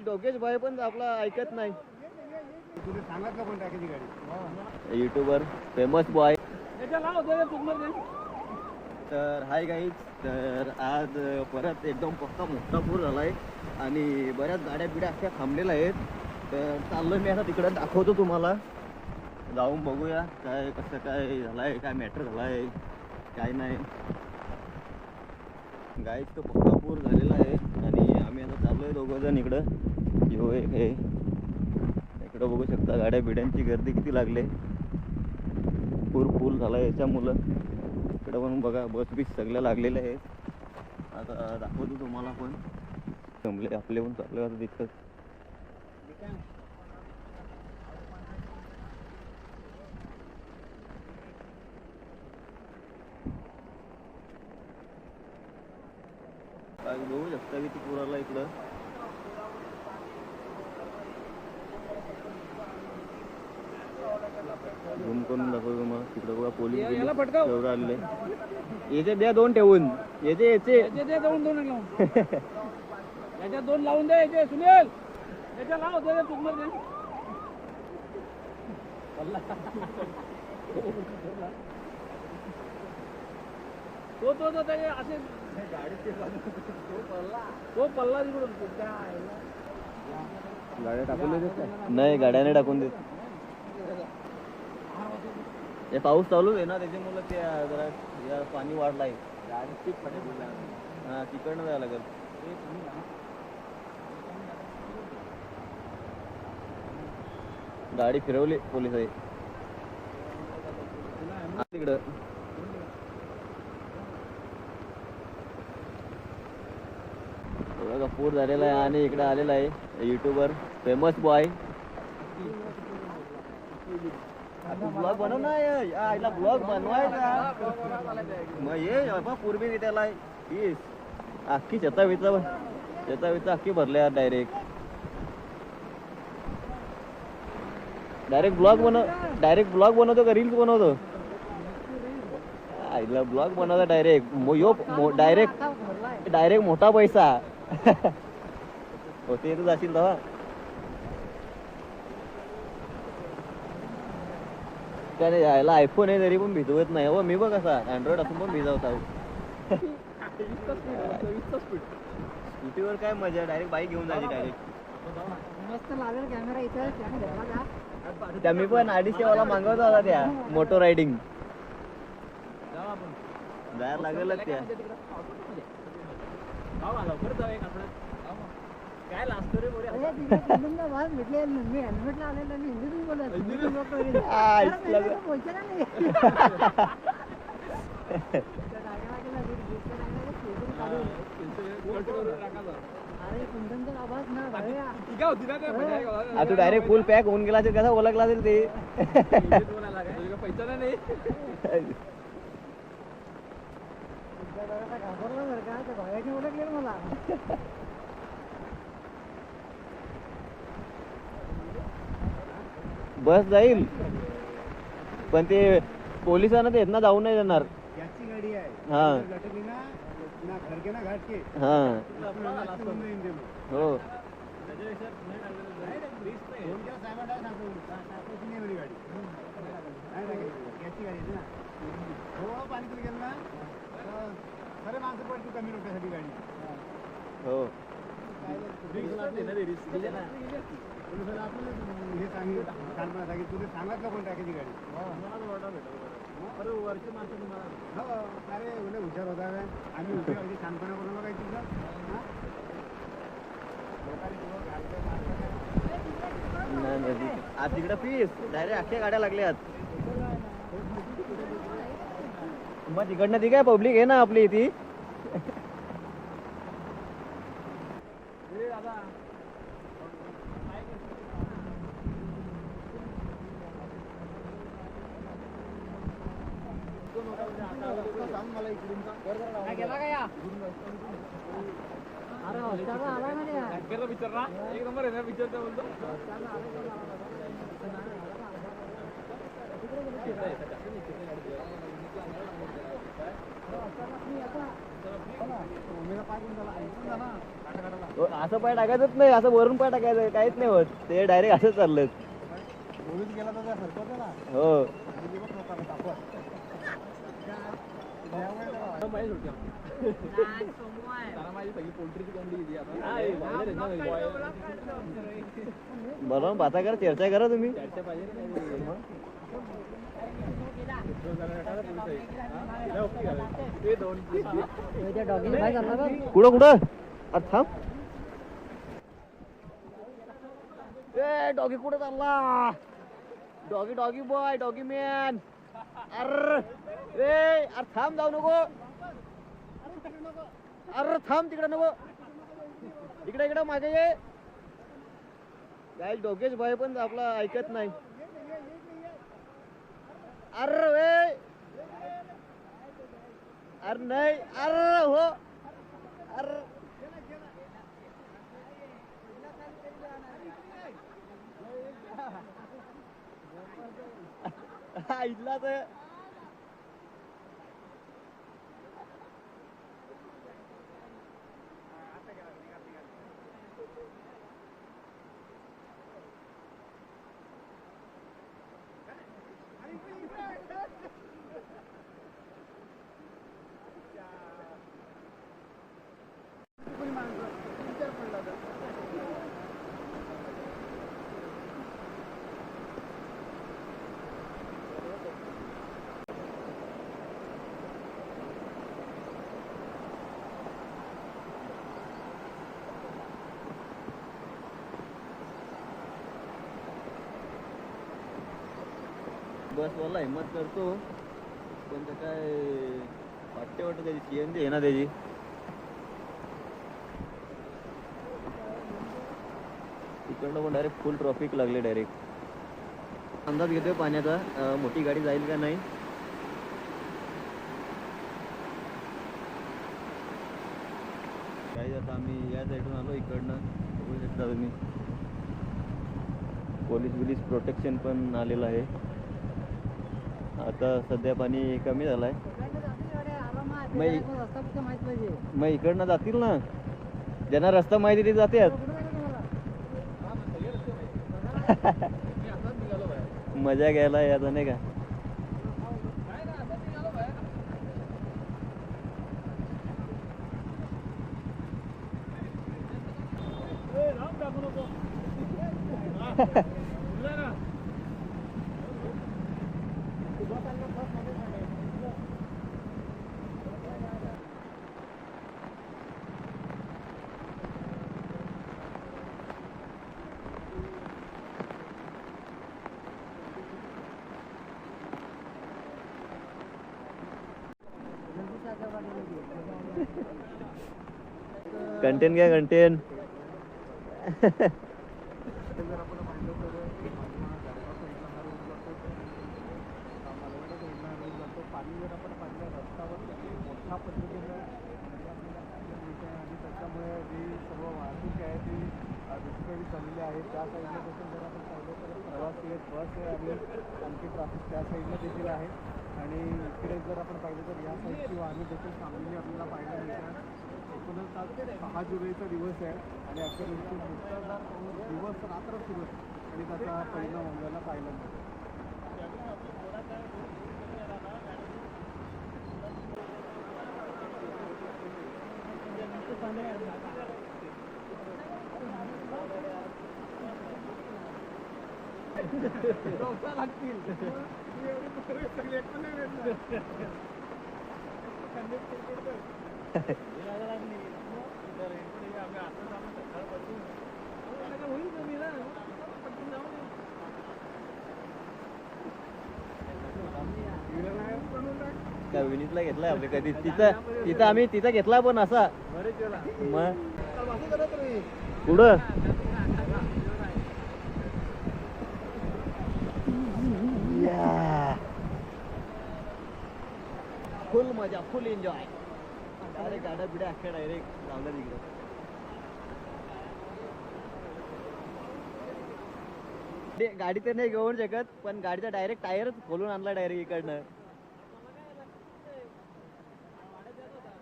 डोकेश भाई पण आपला ऐकत नाही. तुला सांगितलं कोण टाकायची गाडी? YouTuber famous boy. तर हाय गाईज, तर आज परत एकदम पक्का मोठा पूर झालाय आणि बऱ्याच गाड्या बिड्या अशा थांबलेल्या आहेत. तर चाललोय मी आता तिकडे, दाखवतो तुम्हाला. जाऊन बघूया काय कसं काय झालंय, काय मॅटर झालाय काय नाही. गाईज तो पक्का पूर झालेला आहे आणि आम्ही आता चाललोय दोघं जण इकडं. हे इकडं बघू शकता गाड्या बिड्यांची गर्दी किती लागले. पूर फुल झालाय याच्यामुळं. इकडं पण बघा बस बीस सगळ्या लागलेल्या आहेत. आता दाखवतो तुम्हाला पण. जमले आपले पण चालले आता तिथं. बघू शकता किती पूर आला इकडं. झूम करून दाखवतो तुम्हाला. तिकडं बघा पोलीस एवढं आलेले. याचे द्या दोन ठेवून, याचे दोन घेऊन याच्या दोन लावून द्या. याचे सुनील याच्या लाव दे तुम्हाला. तो असे तो पल्ला तिकडून गाड्या टाकून देत नाही, गाड्याने टाकून देत. हे पाऊस चालू आहे ना त्याच्यामुळे ते जरा पाणी वाढलं आहे. हा तिकडनं जायला लागेल. गाडी फिरवली पोलिस आहे तिकडं. पूर झालेला आहे आणि इकडे आलेला आहे युट्यूबर फेमस बॉय. ब्लॉग बनव ना, आईला ब्लॉग बनवायचा मग ये पूर्वी त्याला अख्खी शेता अख्खी भरल्या. डायरेक्ट ब्लॉग बनवतो का रील्स बनवतो? आईला ब्लॉग बनवता डायरेक्ट मोठा पैसा होते. येतच असेल तेव्हा काय यायला आयफोन आहे तरी पण भिजवत नाही हो. मी बघ कसा अँड्रॉइड असून पण भिजवता. स्कूटीवर काय मजा, डायरेक्ट बाईक घेऊन जायची डायरेक्ट. मस्त लागेल कॅमेरा इथं. त्या मी पण 250 वाला मागवत होता त्या मोटो रायडिंग. जायला लागेल त्या. काय लागतो रे बोरे? भेटले मी हेल्मेटला आलेला आणि हिंदीतून बोलत. तू डायरेक्ट फुल पॅक होऊन गेला कसा ओळखला असेल ते. पैसा नाही घाबरला बरं का, त्या भाड्याने ओळखले मला. बस जाईल पण ते पोलिसांना ते ना जाऊ नाही देणार. याची गाडी आहे. हा ना घर के ना घाट के. हा हो. याची गाडी ना थोडं पाणी तुला गेलं ना खरे माणसं पडतो कमी लोकांसाठी गाडी. हो हे सांगितलं तुझे सांगितलं कोण टाकायची गाडी? वरची माणसं तुम्हाला हो अरे उलट हुशार होता. आम्ही हुशार शांतपणा करून बघायची आज तिकडं पीस डायरेक्ट अख्ख्या गाड्या लागल्यात. मग तिकडनं ती काय पब्लिक आहे ना आपली ती. गेला का या? अरे रस्त्याला आलाय ना त्या. एक नंबर आहे ना पिक्चरचा बोलतो. असं पाय टाकायचंच नाही, असं वरून पाय टाकायचं काहीच नाही होत, ते डायरेक्ट असं चाललं. गोळीत गेला तर त्या सरकवतं ना. हो अजिबात लोकांना तापत. माझी सगळी पोल्ट्रीची कोंबडी किती आता बरोबर बाता करा, चर्चा करा तुम्ही. चर्चा पाहिजे. त्या डॉगीने काय करणार बघ. कुठं कुठं अरे थांब. ए डॉगी कुठं चालला? Doggy doggy boy, doggy man. अरे अरे थांब, जाऊ नको. अरे थांब, तिकडे नको, इकडे इकडे मागे ये. काय डोकेश भाई पण आपला ऐकत नाही. अरे अरे नाही, अरे हो, अरे इथला तर बसवाला हिंमत करतो, पण ते काय वाटते त्याची सीएनजी आहे ना त्याची. तिकडनं पण डायरेक्ट फुल ट्रॉफिक लागले. डायरेक्ट अंदाज घेतोय पाण्याचा, मोठी गाडी जाईल का नाही. काही आता आम्ही या साईडून आलो, इकडनं बघू शकता तुम्ही. पोलीस प्रोटेक्शन पण आलेलं आहे. आता सध्या पाणी कमी झालंय. रस्ता कुठं माहित पाहिजे. मग इकडनं जातील ना, ज्यांना रस्ता माहिती ते जातात. मजा घ्यायला याचा नाही का. कंटेन घ्या, कंटेन. पाणी जर आपण पाहिलं रस्त्यावर मोठ्या पद्धतीनं आणि त्याच्यामुळे जी सर्व वाहतूक आहे ती विस्कळीत झालेली आहे. त्या साईडला देखील जर आपण पाहिलं तर प्रवासी आहेत, बस आहे आणि आणखी ट्रॅफिक त्या साईडला देखील आहे. आणि इकडे जर आपण पाहिलं तर या साईडची वाहने देखील थांबलेली आपल्याला पाहायला मिळतात. एकूणच आज 6 जुलैचा दिवस आहे आणि अखेर मुसळधार दिवस रात्र सुरू आहे आणि त्याचा परिणाम आपल्याला पाहायला मिळतो. त्या विनीतला घेतलाय आपले कधी. तिथं आम्ही तिथं घेतला पण असा. मग पुढं फुल मजा, फुल एन्जॉय. डायरेक्ट गाड्या बिड्या अख्ख्या डायरेक्ट लावल्या तिकडे. गाडी तर नाही घेऊन शकत, पण गाडीचा डायरेक्ट टायरच खोलून आणला डायरेक्ट इकडनं.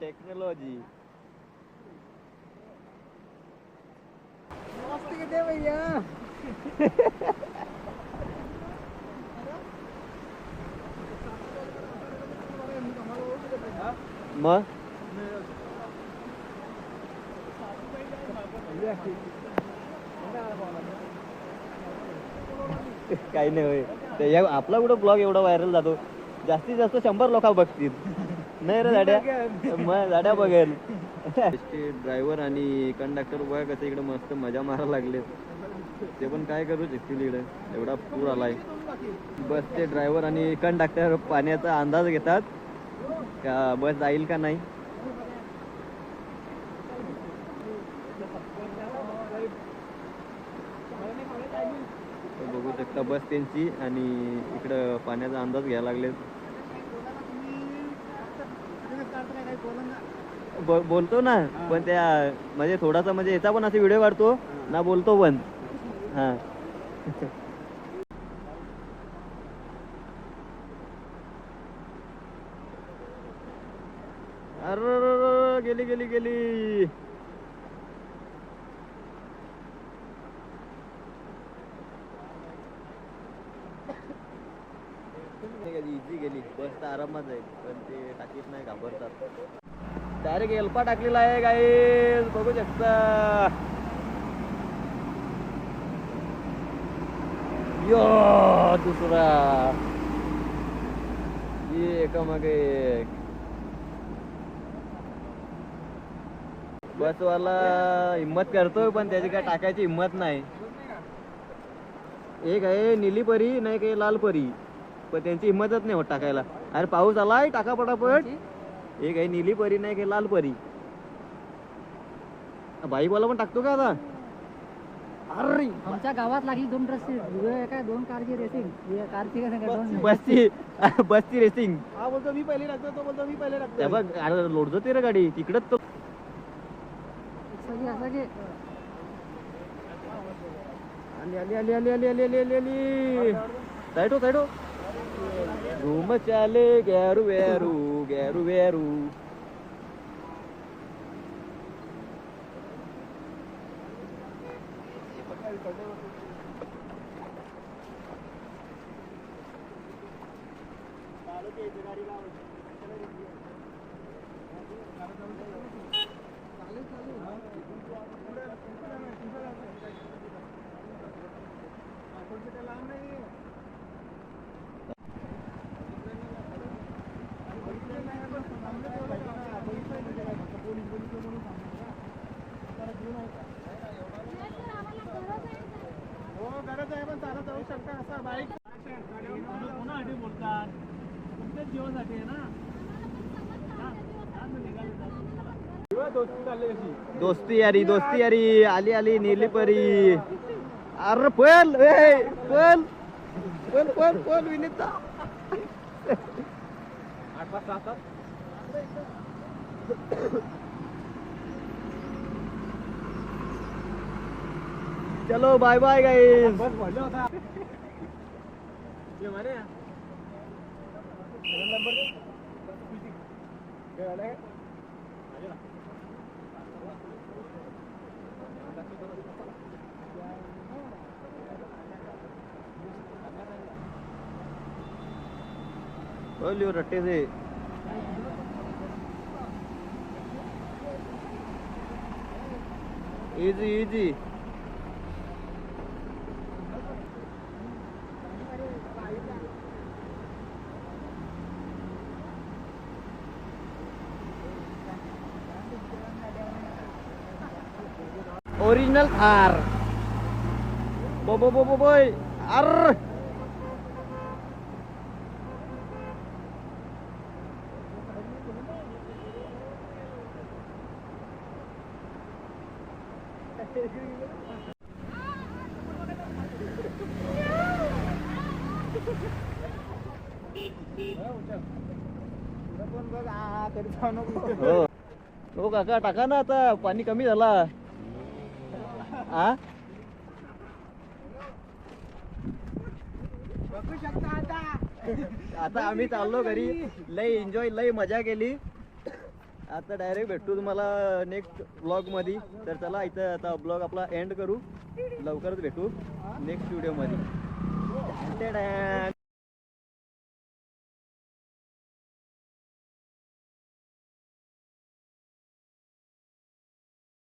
टेक्नॉलॉजी. मस्त किती भैया. मग काही नाही होय. ते आपला कुठं ब्लॉग एवढा व्हायरल जातो, जास्तीत जास्त 100 लोक बघतील. नाही रे दाड्या, मग दाड्या बघेल. ड्रायव्हर आणि कंडक्टर बघा कसं इकडे मस्त मजा मारायला लागले. ते पण काय करू शकतील इकडे, एवढा पूर आलाय. बसचे ड्रायव्हर आणि कंडक्टर पाण्याचा अंदाज घेतात का बस जाईल का नाही. बघू शकता बस त्यांची, आणि इकडं पाण्याचा अंदाज घ्यायला लागले. बोलतो ना, पण त्या म्हणजे थोडासा म्हणजे याचा पण असे व्हिडिओ काढतो ना, बोलतो पण. हा अरे गेली गेली गेली. इझी गेली बस तर आरामात जाईल, पण ते टाकीत नाही, घाबरतात. डायरेक्ट एल्पा टाकलेला आहे गाईस, बघू शकता. यो दुसरा, ये एकामागे एक. बसवाला हिम्मत करतोय, पण त्याची काय टाकायची हिम्मत नाही. एक आहे नीली परी, नाही काही लाल परी, पण त्यांची हिंमतच नाही होत टाकायला. अरे पाऊस आलाय, टाका पटापट. एक आहे नीली परी, नाही काही लाल परी. बाईकवाला पण टाकतो का आता. अरे आमच्या गावात लागली 2 रस्ते काय 2 कारची रेसिंग. कारची काय सांगा 2 बसची रेसिंग. हा बोलतो मी पहिले टाकतो, तो बोलतो मी पहिले टाकतो. बघ अरे लोडतो ते रे गाडी तिकडच. तो आली आली आली आली आली आली आली आली आली. साईड हो, साईड हो. घूम चाले गैरू वेरू, गैरू वेरू. हो गरज आहे, पण चालत जाऊ शकता असं बाईक. कोणासाठी बोलतात, तुमच्याच जीवासाठी आहे ना. दोस्ती यारी, दोस्ती यारी. आली आली नीली परी. अरे पल पल पल पल पल विनीता. 8 वाजता असतात. चलो बाय बाय गाइस. बस भरलं होता. ये मारे नंबर काय झालं. बोलियो रट्टे से. Easy easy. ओरिजिनल थार. बो बो बो बो बोय. अर्र हो हो काका टाका ना, आता पाणी कमी झाला. आ बघू शकता आता. आता आम्ही चाललो घरी. लय एन्जॉय, लय मजा केली. आता डायरेक्ट भेटू तुम्हाला नेक्स्ट ब्लॉग मध्ये. तर चला इथं आता ब्लॉग आपला एंड करू. लवकरच भेटू नेक्स्ट व्हिडिओ मध्ये.